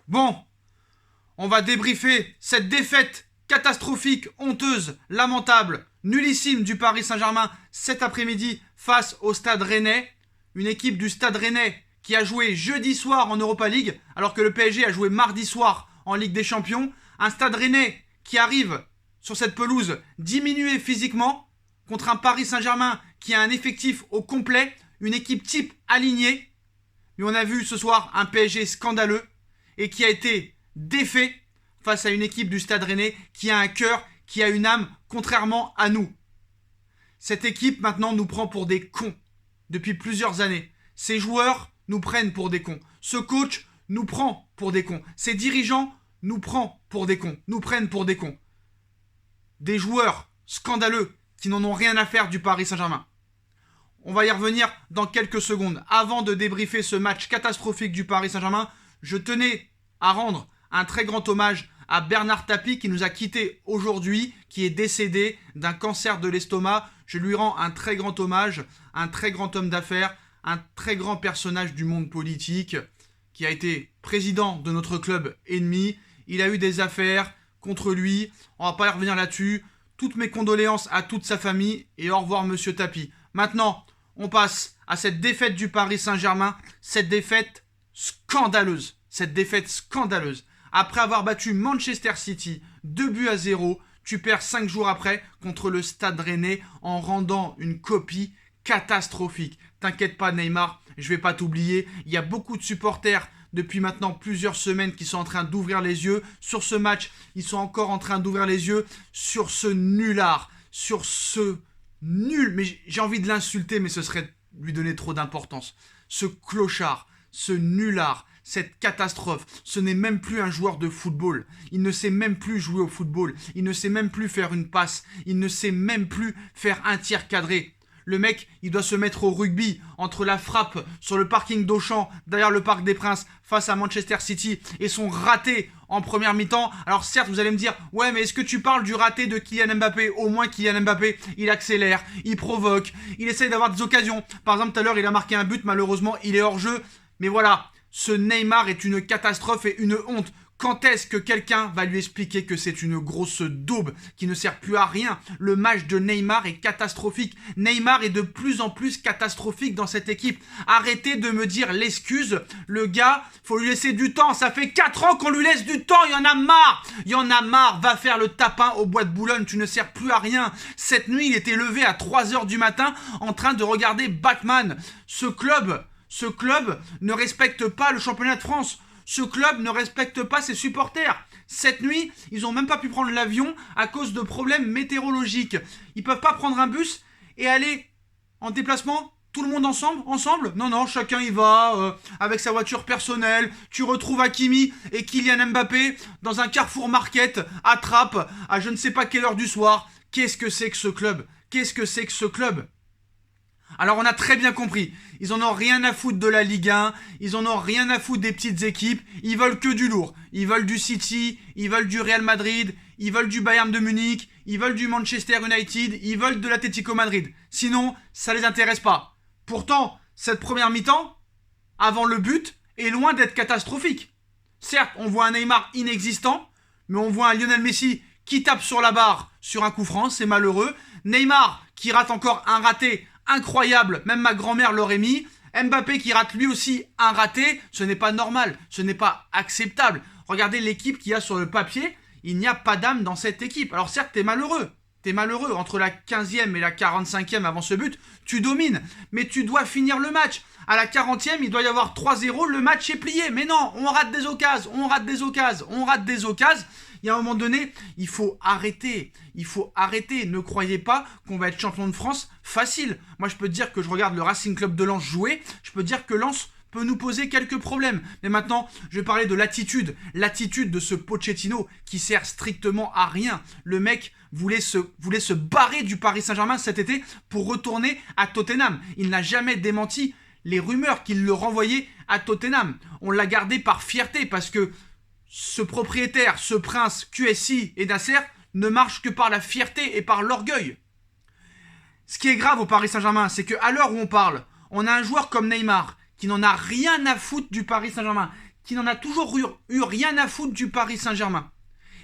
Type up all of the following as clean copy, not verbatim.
Bon, on va débriefer cette défaite catastrophique, honteuse, lamentable, nullissime du Paris Saint-Germain cet après-midi face au Stade Rennais. Une équipe du Stade Rennais qui a joué jeudi soir en Europa League alors que le PSG a joué mardi soir en Ligue des Champions. Un Stade Rennais qui arrive sur cette pelouse diminué physiquement contre un Paris Saint-Germain qui a un effectif au complet, une équipe type alignée. Mais on a vu ce soir un PSG scandaleux et qui a été défait face à une équipe du Stade Rennais qui a un cœur, qui a une âme, contrairement à nous. Cette équipe maintenant nous prend pour des cons depuis plusieurs années. Ces joueurs nous prennent pour des cons. Ce coach nous prend pour des cons. Ces dirigeants nous prennent pour des cons. Nous prennent pour des cons. Des joueurs scandaleux qui n'en ont rien à faire du Paris Saint-Germain. On va y revenir dans quelques secondes. Avant de débriefer ce match catastrophique du Paris Saint-Germain, je tenais à rendre un très grand hommage à Bernard Tapie qui nous a quittés aujourd'hui, qui est décédé d'un cancer de l'estomac. Je lui rends un très grand hommage, un très grand homme d'affaires, un très grand personnage du monde politique, qui a été président de notre club ennemi. Il a eu des affaires contre lui, on va pas y revenir là-dessus. Toutes mes condoléances à toute sa famille et au revoir Monsieur Tapie. Maintenant, on passe à cette défaite du Paris Saint-Germain, cette défaite scandaleuse. Après avoir battu Manchester City 2-0, tu perds 5 jours après contre le Stade Rennais en rendant une copie catastrophique. T'inquiète pas Neymar, je vais pas t'oublier. Il y a beaucoup de supporters depuis maintenant plusieurs semaines qui sont en train d'ouvrir les yeux sur ce match. Ils sont encore en train d'ouvrir les yeux sur ce nulard, sur ce nul. Mais j'ai envie de l'insulter, mais ce serait lui donner trop d'importance. Ce clochard, ce nulard, cette catastrophe, ce n'est même plus un joueur de football. Il ne sait même plus jouer au football. Il ne sait même plus faire une passe. Il ne sait même plus faire un tir cadré. Le mec, il doit se mettre au rugby entre la frappe sur le parking d'Auchan, derrière le Parc des Princes, face à Manchester City, et son raté en première mi-temps. Alors certes, vous allez me dire, ouais, mais est-ce que tu parles du raté de Kylian Mbappé? Au moins, Kylian Mbappé, il accélère, il provoque, il essaye d'avoir des occasions. Par exemple, tout à l'heure, il a marqué un but, malheureusement, il est hors jeu. Mais voilà, ce Neymar est une catastrophe et une honte. Quand est-ce que quelqu'un va lui expliquer que c'est une grosse daube qui ne sert plus à rien? Le match de Neymar est catastrophique. Neymar est de plus en plus catastrophique dans cette équipe. Arrêtez de me dire l'excuse. Le gars, faut lui laisser du temps. Ça fait 4 ans qu'on lui laisse du temps. Il y en a marre. Il y en a marre. Va faire le tapin au bois de Boulogne. Tu ne sers plus à rien. Cette nuit, il était levé à 3h du matin en train de regarder Batman. Ce club ne respecte pas le championnat de France. Ce club ne respecte pas ses supporters. Cette nuit, ils n'ont même pas pu prendre l'avion à cause de problèmes météorologiques. Ils peuvent pas prendre un bus et aller en déplacement, tout le monde ensemble. Non, chacun y va avec sa voiture personnelle. Tu retrouves Hakimi et Kylian Mbappé dans un Carrefour Market à Trappes à je ne sais pas quelle heure du soir. Qu'est-ce que c'est que ce club? Alors on a très bien compris, ils en ont rien à foutre de la Ligue 1, ils en ont rien à foutre des petites équipes, ils veulent que du lourd. Ils veulent du City, ils veulent du Real Madrid, ils veulent du Bayern de Munich, ils veulent du Manchester United, ils veulent de l'Atlético Madrid. Sinon, ça les intéresse pas. Pourtant, cette première mi-temps, avant le but, est loin d'être catastrophique. Certes, on voit un Neymar inexistant, mais on voit un Lionel Messi qui tape sur la barre sur un coup franc, c'est malheureux. Neymar qui rate encore un raté incroyable, même ma grand-mère l'aurait mis. Mbappé qui rate lui aussi un raté, ce n'est pas normal, ce n'est pas acceptable. Regardez l'équipe qu'il y a sur le papier, il n'y a pas d'âme dans cette équipe. Alors certes, t'es malheureux, entre la 15e et la 45e avant ce but, tu domines, mais tu dois finir le match. À la 40e, il doit y avoir 3-0, le match est plié. Mais non, on rate des occasions. Il y a un moment donné, il faut arrêter. Ne croyez pas qu'on va être champion de France facile. Moi, je peux te dire que je regarde le Racing Club de Lens jouer. Je peux te dire que Lens peut nous poser quelques problèmes. Mais maintenant, je vais parler de l'attitude de ce Pochettino qui sert strictement à rien. Le mec voulait se barrer du Paris Saint-Germain cet été pour retourner à Tottenham. Il n'a jamais démenti les rumeurs qu'il le renvoyait à Tottenham. On l'a gardé par fierté parce que ce propriétaire, ce prince QSI et Nasser ne marche que par la fierté et par l'orgueil. Ce qui est grave au Paris Saint-Germain, c'est qu'à l'heure où on parle, on a un joueur comme Neymar qui n'en a rien à foutre du Paris Saint-Germain, qui n'en a toujours eu rien à foutre du Paris Saint-Germain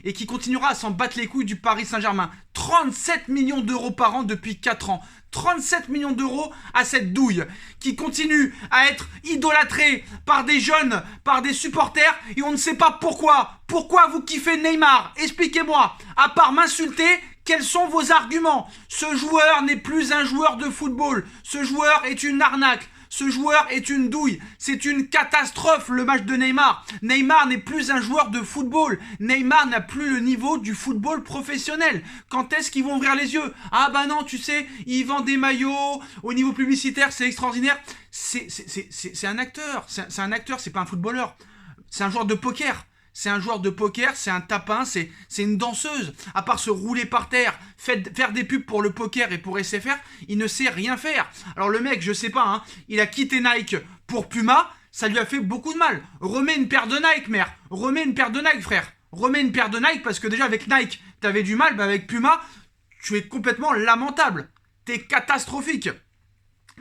et qui continuera à s'en battre les couilles du Paris Saint-Germain. 37 millions d'euros par an depuis 4 ans. 37 millions d'euros à cette douille qui continue à être idolâtrée par des jeunes, par des supporters et on ne sait pas pourquoi. Pourquoi vous kiffez Neymar? Expliquez-moi. À part m'insulter, quels sont vos arguments? Ce joueur n'est plus un joueur de football. Ce joueur est une arnaque. Ce joueur est une douille. C'est une catastrophe le match de Neymar. Neymar n'est plus un joueur de football. Neymar n'a plus le niveau du football professionnel. Quand est-ce qu'ils vont ouvrir les yeux? Ah bah non, tu sais, il vend des maillots. Au niveau publicitaire, c'est extraordinaire. C'est un acteur. C'est un acteur, c'est pas un footballeur. C'est un joueur de poker. C'est un joueur de poker, c'est un tapin, c'est une danseuse. À part se rouler par terre, faire des pubs pour le poker et pour SFR, il ne sait rien faire. Alors le mec, je sais pas, hein, il a quitté Nike pour Puma, ça lui a fait beaucoup de mal. Remets une paire de Nike, mère. Remets une paire de Nike, frère. Remets une paire de Nike parce que déjà avec Nike, t'avais du mal, mais avec Puma, tu es complètement lamentable. T'es catastrophique.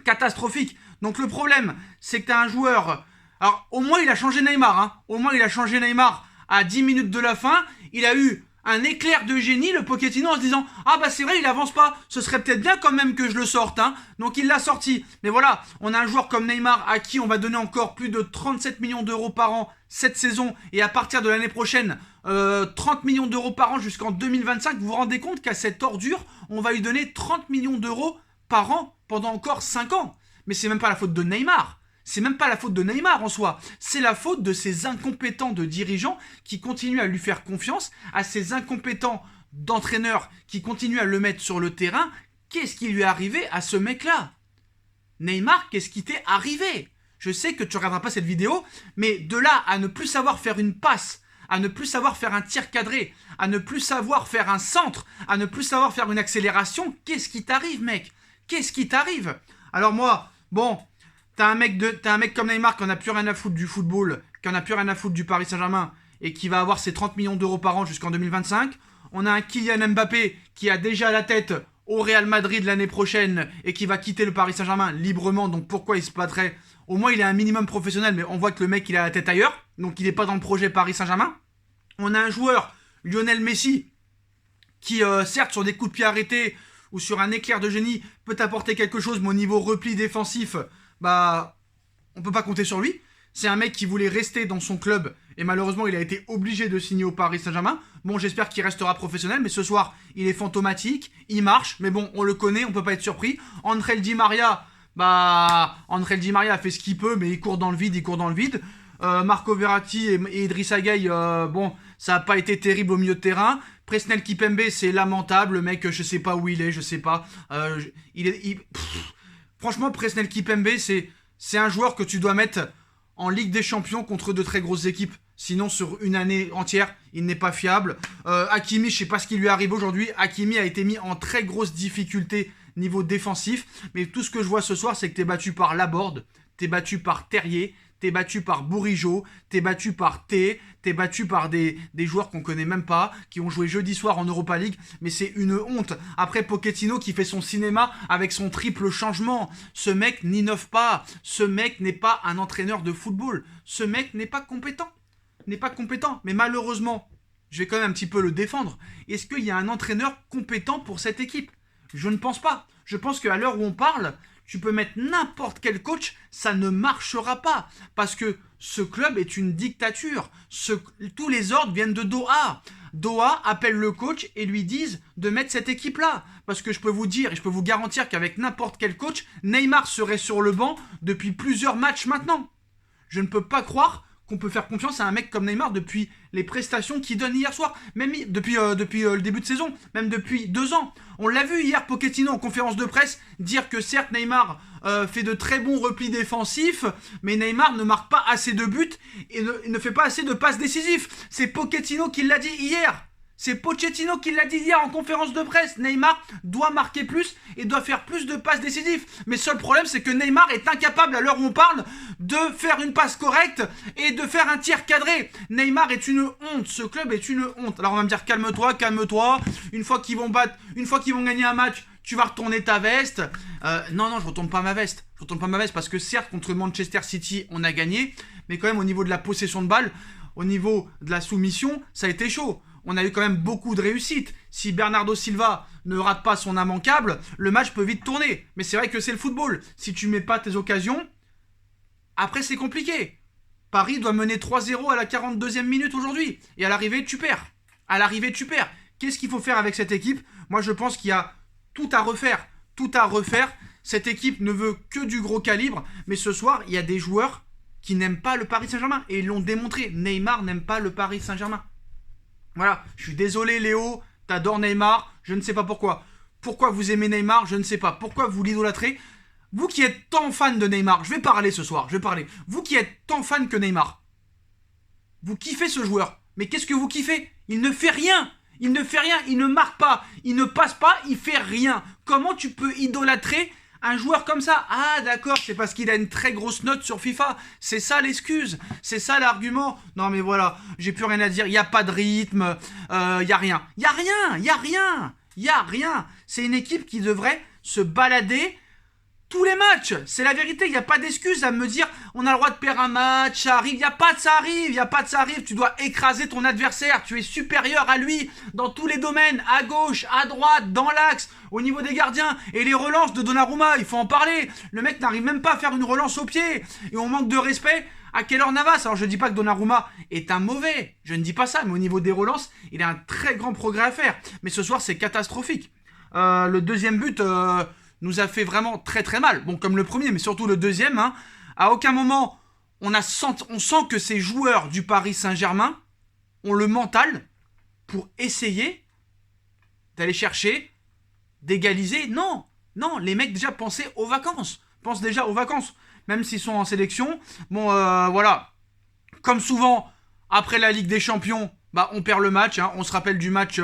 Catastrophique. Donc le problème, c'est que t'as un joueur... Alors, au moins, il a changé Neymar. Hein. Au moins, il a changé Neymar à 10 minutes de la fin. Il a eu un éclair de génie, le Pochettino, en se disant « Ah bah c'est vrai, il avance pas. Ce serait peut-être bien quand même que je le sorte. Hein. » Donc, il l'a sorti. Mais voilà, on a un joueur comme Neymar à qui on va donner encore plus de 37 millions d'euros par an cette saison. Et à partir de l'année prochaine, 30 millions d'euros par an jusqu'en 2025. Vous vous rendez compte qu'à cette ordure, on va lui donner 30 millions d'euros par an pendant encore 5 ans. Mais c'est même pas la faute de Neymar. C'est même pas la faute de Neymar en soi, c'est la faute de ces incompétents de dirigeants qui continuent à lui faire confiance, à ces incompétents d'entraîneurs qui continuent à le mettre sur le terrain. Qu'est-ce qui lui est arrivé à ce mec-là? Neymar, qu'est-ce qui t'est arrivé? Je sais que tu regarderas pas cette vidéo, mais de là à ne plus savoir faire une passe, à ne plus savoir faire un tir cadré, à ne plus savoir faire un centre, à ne plus savoir faire une accélération, qu'est-ce qui t'arrive, mec? Qu'est-ce qui t'arrive? Alors moi, bon... T'as un mec comme Neymar qui en a plus rien à foutre du football, qui en a plus rien à foutre du Paris Saint-Germain et qui va avoir ses 30 millions d'euros par an jusqu'en 2025. On a un Kylian Mbappé qui a déjà la tête au Real Madrid l'année prochaine et qui va quitter le Paris Saint-Germain librement. Donc pourquoi il se battrait? Au moins il est un minimum professionnel, mais on voit que le mec il a la tête ailleurs. Donc il n'est pas dans le projet Paris Saint-Germain. On a un joueur, Lionel Messi, qui certes sur des coups de pied arrêtés ou sur un éclair de génie peut apporter quelque chose, mais au niveau repli défensif... Bah, on peut pas compter sur lui. C'est un mec qui voulait rester dans son club et malheureusement il a été obligé de signer au Paris Saint-Germain. Bon, j'espère qu'il restera professionnel, mais ce soir il est fantomatique, il marche, mais bon, on le connaît, on peut pas être surpris. Angel Di Maria, Angel Di Maria a fait ce qu'il peut, mais il court dans le vide, Marco Verratti et Idrissa Gueye, bon, ça a pas été terrible au milieu de terrain. Presnel Kimpembe, c'est lamentable, le mec, je sais pas où il est, je sais pas. Franchement, Presnel Kimpembe, c'est un joueur que tu dois mettre en Ligue des Champions contre de très grosses équipes. Sinon, sur une année entière, il n'est pas fiable. Hakimi, je sais pas ce qui lui arrive aujourd'hui. Hakimi a été mis en très grosse difficulté niveau défensif. Mais tout ce que je vois ce soir, c'est que t'es battu par Laborde, t'es battu par Terrier, t'es battu par Bourigeaud, t'es battu par t'es battu par des joueurs qu'on connaît même pas, qui ont joué jeudi soir en Europa League, mais c'est une honte. Après Pochettino qui fait son cinéma avec son triple changement, ce mec n'innove pas, ce mec n'est pas un entraîneur de football, ce mec n'est pas compétent, mais malheureusement, je vais quand même un petit peu le défendre. Est-ce qu'il y a un entraîneur compétent pour cette équipe? Je ne pense pas. Je pense qu'à l'heure où on parle, tu peux mettre n'importe quel coach, ça ne marchera pas. Parce que ce club est une dictature. Tous les ordres viennent de Doha. Doha appelle le coach et lui disent de mettre cette équipe-là. Parce que je peux vous dire et je peux vous garantir qu'avec n'importe quel coach, Neymar serait sur le banc depuis plusieurs matchs maintenant. Je ne peux pas croire qu'on peut faire confiance à un mec comme Neymar depuis les prestations qu'il donne hier soir, même depuis le début de saison, même depuis 2 ans. On l'a vu hier, Pochettino en conférence de presse dire que certes Neymar fait de très bons replis défensifs, mais Neymar ne marque pas assez de buts et ne fait pas assez de passes décisives. C'est Pochettino qui l'a dit hier. C'est Pochettino qui l'a dit hier en conférence de presse. Neymar doit marquer plus et doit faire plus de passes décisives. Mais seul problème, c'est que Neymar est incapable, à l'heure où on parle, de faire une passe correcte et de faire un tir cadré. Neymar est une honte. Ce club est une honte. Alors on va me dire calme-toi. Une fois qu'ils vont gagner un match, tu vas retourner ta veste. Non, je retourne pas ma veste. Je retourne pas ma veste parce que certes, contre Manchester City, on a gagné, mais quand même au niveau de la possession de balle, au niveau de la soumission, ça a été chaud. On a eu quand même beaucoup de réussite. Si Bernardo Silva ne rate pas son immanquable, le match peut vite tourner. Mais c'est vrai que c'est le football. Si tu mets pas tes occasions, après c'est compliqué. Paris doit mener 3-0 à la 42e minute aujourd'hui. Et à l'arrivée, tu perds. Qu'est-ce qu'il faut faire avec cette équipe? Moi, je pense qu'il y a tout à refaire. Cette équipe ne veut que du gros calibre. Mais ce soir, il y a des joueurs qui n'aiment pas le Paris Saint-Germain. Et ils l'ont démontré. Neymar n'aime pas le Paris Saint-Germain. Voilà, je suis désolé Léo, t'adores Neymar, je ne sais pas pourquoi. Pourquoi vous aimez Neymar, je ne sais pas. Pourquoi vous l'idolâtrez? Vous qui êtes tant fan de Neymar, je vais parler ce soir, Vous qui êtes tant fan que Neymar, vous kiffez ce joueur. Mais qu'est-ce que vous kiffez? Il ne fait rien, il ne marque pas, il ne passe pas, il fait rien. Comment tu peux idolâtrer un joueur comme ça? Ah d'accord, c'est parce qu'il a une très grosse note sur FIFA. C'est ça l'excuse, c'est ça l'argument. Non mais voilà, j'ai plus rien à dire. Il n'y a pas de rythme, il n'y a rien. C'est une équipe qui devrait se balader tous les matchs. C'est la vérité, il n'y a pas d'excuse à me dire on a le droit de perdre un match, ça arrive. Il n'y a pas de ça arrive. Tu dois écraser ton adversaire. Tu es supérieur à lui dans tous les domaines, à gauche, à droite, dans l'axe, au niveau des gardiens. Et les relances de Donnarumma, il faut en parler. Le mec n'arrive même pas à faire une relance au pied. Et on manque de respect à Keylor Navas. Alors je ne dis pas que Donnarumma est un mauvais, je ne dis pas ça, mais au niveau des relances, il a un très grand progrès à faire. Mais ce soir, c'est catastrophique. Le deuxième but nous a fait vraiment très très mal. Bon, comme le premier, mais surtout le deuxième. À aucun moment, on sent que ces joueurs du Paris Saint-Germain ont le mental pour essayer d'aller chercher, d'égaliser. Non, les mecs déjà pensent déjà aux vacances. Même s'ils sont en sélection. Bon, voilà. Comme souvent, après la Ligue des Champions, on perd le match. On se rappelle du match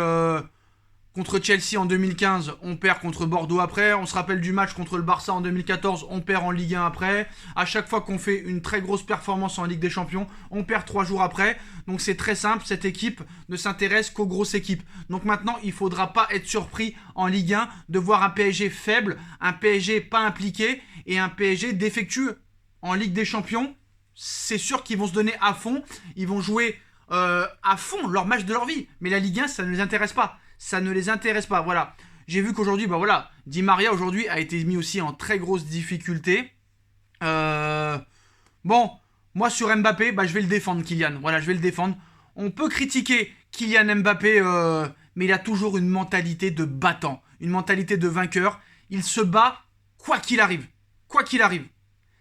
contre Chelsea en 2015, on perd contre Bordeaux après. On se rappelle du match contre le Barça en 2014, on perd en Ligue 1 après. À chaque fois qu'on fait une très grosse performance en Ligue des Champions, on perd 3 jours après. Donc c'est très simple, cette équipe ne s'intéresse qu'aux grosses équipes. Donc maintenant, il ne faudra pas être surpris en Ligue 1 de voir un PSG faible, un PSG pas impliqué et un PSG défectueux. En Ligue des Champions, c'est sûr qu'ils vont se donner à fond. Ils vont jouer à fond leur match de leur vie. Mais la Ligue 1, ça ne les intéresse pas. Voilà. J'ai vu qu'aujourd'hui, Di Maria aujourd'hui a été mis aussi en très grosse difficulté. Bon, moi sur Mbappé, je vais le défendre, Kylian. Voilà, je vais le défendre. On peut critiquer Kylian Mbappé, mais il a toujours une mentalité de battant, une mentalité de vainqueur. Il se bat quoi qu'il arrive.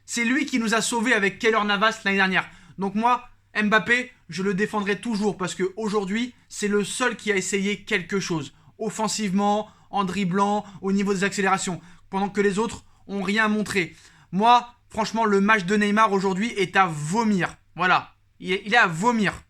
C'est lui qui nous a sauvés avec Keylor Navas l'année dernière. Donc moi, Mbappé, je le défendrai toujours parce qu'aujourd'hui, c'est le seul qui a essayé quelque chose. Offensivement, en dribblant, au niveau des accélérations. Pendant que les autres n'ont rien montré. Moi, franchement, le match de Neymar aujourd'hui est à vomir. Voilà. Il est à vomir.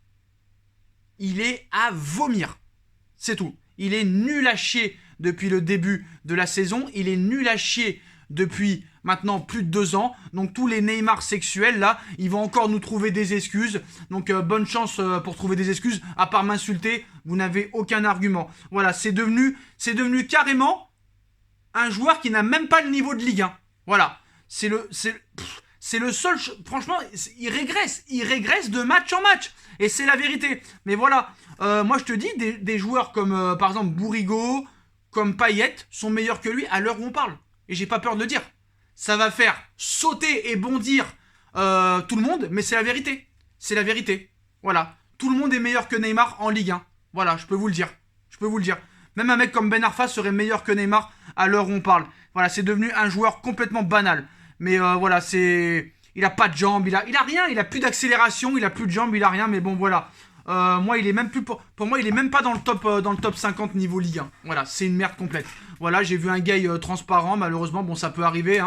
C'est tout. Il est nul à chier depuis le début de la saison. Il est nul à chier depuis maintenant plus de 2 ans. Donc tous les Neymar sexuels là, ils vont encore nous trouver des excuses. Donc bonne chance pour trouver des excuses. À part m'insulter, vous n'avez aucun argument. Voilà, c'est devenu carrément un joueur qui n'a même pas le niveau de Ligue 1. Voilà, c'est le seul. Franchement, il régresse de match en match. Et c'est la vérité. Mais voilà, moi je te dis, des joueurs comme par exemple Bourigo, comme Payet, sont meilleurs que lui à l'heure où on parle. Et j'ai pas peur de le dire. Ça va faire sauter et bondir tout le monde, mais c'est la vérité. Voilà. Tout le monde est meilleur que Neymar en Ligue 1. Voilà, je peux vous le dire. Même un mec comme Ben Arfa serait meilleur que Neymar à l'heure où on parle. Voilà, c'est devenu un joueur complètement banal. Mais voilà, il a pas de jambes, il a rien, il a plus d'accélération, il a plus de jambes, il a rien, mais bon voilà. Moi, il est même plus pour moi, il est même pas dans le top 50 niveau Ligue 1. Voilà, c'est une merde complète. Voilà, j'ai vu un gars transparent, malheureusement, bon, ça peut arriver.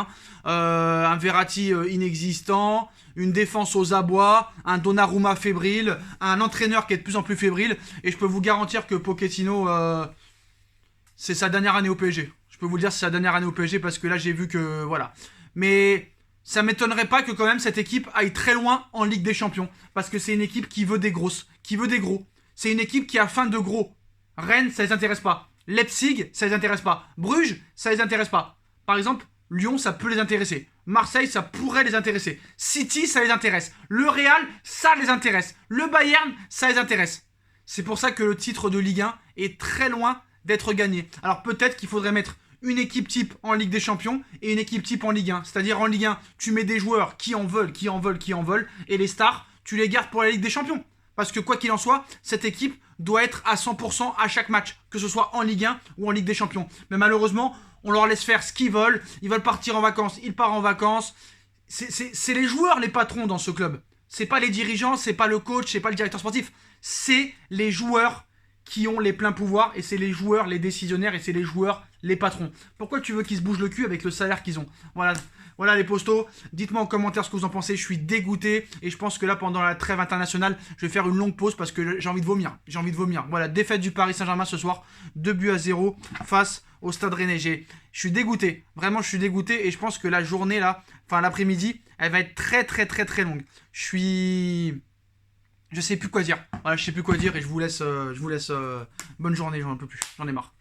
Un Verratti inexistant, une défense aux abois, un Donnarumma fébrile, un entraîneur qui est de plus en plus fébrile. Et je peux vous garantir que Pochettino, c'est sa dernière année au PSG. Je peux vous le dire, c'est sa dernière année au PSG parce que là, j'ai vu que voilà. Mais ça m'étonnerait pas que quand même cette équipe aille très loin en Ligue des Champions. Parce que c'est une équipe qui veut des grosses, qui veut des gros. C'est une équipe qui a faim de gros. Rennes, ça les intéresse pas. Leipzig, ça les intéresse pas. Bruges, ça les intéresse pas. Par exemple, Lyon, ça peut les intéresser. Marseille, ça pourrait les intéresser. City, ça les intéresse. Le Real, ça les intéresse. Le Bayern, ça les intéresse. C'est pour ça que le titre de Ligue 1 est très loin d'être gagné. Alors peut-être qu'il faudrait mettre une équipe type en Ligue des Champions et une équipe type en Ligue 1. C'est-à-dire en Ligue 1, tu mets des joueurs qui en veulent, et les stars, tu les gardes pour la Ligue des Champions. Parce que quoi qu'il en soit, cette équipe doit être à 100% à chaque match, que ce soit en Ligue 1 ou en Ligue des Champions. Mais malheureusement, on leur laisse faire ce qu'ils veulent. Ils veulent partir en vacances, ils partent en vacances. C'est les joueurs les patrons dans ce club. C'est pas les dirigeants, c'est pas le coach, c'est pas le directeur sportif. C'est les joueurs qui ont les pleins pouvoirs et c'est les joueurs les décisionnaires et c'est les joueurs les patrons. Pourquoi tu veux qu'ils se bougent le cul avec le salaire qu'ils ont? Voilà les postos, dites-moi en commentaire ce que vous en pensez, je suis dégoûté et je pense que là pendant la trêve internationale, je vais faire une longue pause parce que j'ai envie de vomir, Voilà, défaite du Paris Saint-Germain ce soir, 2-0 face au Stade Rennais. Je suis dégoûté, vraiment je suis dégoûté et je pense que la journée là, enfin l'après-midi, elle va être très longue. Je sais plus quoi dire. Voilà, je sais plus quoi dire et je vous laisse bonne journée, j'en peux plus. J'en ai marre.